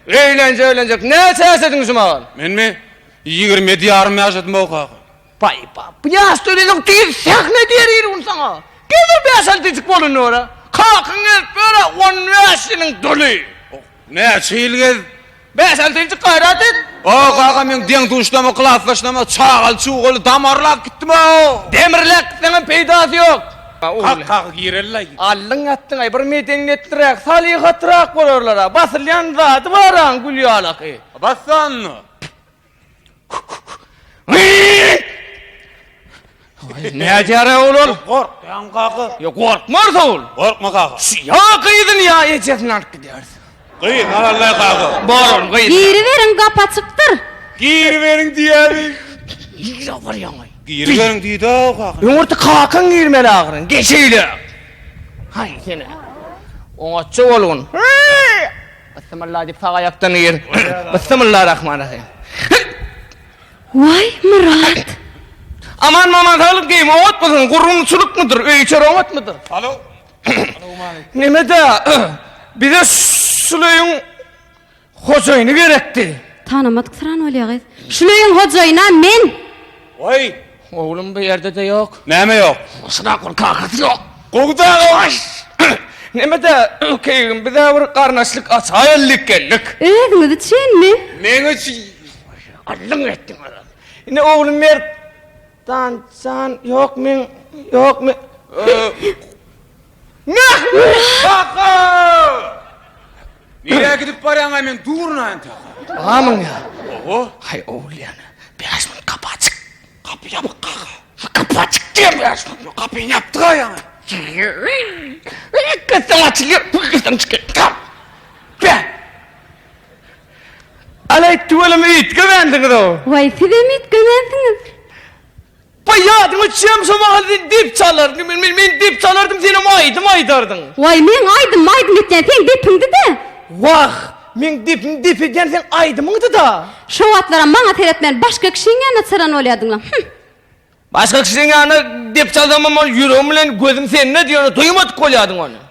Eğlenecek. Ne sesedin şumagan? Men mi? 27 yarım yaşadım o kaka. Bay bap. Bu yaş dönelik değil, sen ne deyirin sana? Gelir beşaltıcık bolun ora. Kalkın et böyle 10 yaşının dolu. Ne çiğilgez? Beşaltıcık gayret et. O kaka men diň tuşlama, klas başlama, çağal çuğulu damarlap gittim o. Demirlek senin peydası yok. Kaka girellay. Allın attın ay bir medeniyettirek, salihattırak bolorlara. Basılyan zatı varan gülüyalakı. Bassan. Ne jara oğlum? Kork yan kaka. Yok korkmaz oğul. Korkma kaka. Ya kıydın ya ecetini artık gidiyorsun. Kıyın Allah kaka. Borun kıydın. Giri verin kapaçıktır. Gir verin diyelim. Ya var ya. Gir verin deydi o kaka. Yumurta kalkın girmeli ağırın. Geçeyle. Hay seni. Ona çoğulun. Bismillah deyip sağ ayaktan yer. Bismillahirrahmanirrahim. Vay Murat. Aman sağlık giyim. Oğut musun? Kurun suluk mudur? Öğüçer oğut mudur? Alo. Neme de bize Süleyun hocayını gerekti. Tanımadık sıran oluyor. Şulayın hocayına men. Oy. Oğlum bir yerde de yok. Neme yok? Sıra kur kakası yok. Kokda o. Neme de keyim bir de bir karnaşlık asayellik geldik. Eğni de çen mi? Men için. Allın ettin adam. Yine oğlum mer dansan yok mu? Ne? Kaka. Nereye gidip varyan hemen durna ente. Aman ya. Oho. Hay oğul yani. Biraz mı kapı açık? Kapıya bak kaka. Kapı açık diye biraz mı? Kapıyı yaptık ayağına. Kıstım açılıyor. Kıstım çıkıyor. Be. Alay tuvalımı it güvendiniz o. Vay size mi itgömensiniz? Bayadımı çiğim sama halde dip çalardım. Ben dip çalardım seni maydardın. Vay men aydım etken sen depindi de. Vah. Men dip eden sen aydımıydı da. Şu atlara bana seyretmen başka kişinin yanına sıran oluyordun lan. Başka kişinin yanına dip çaldım ama yüreğimle gözüm sen ne diyorsun? Duymadık koyadın onu.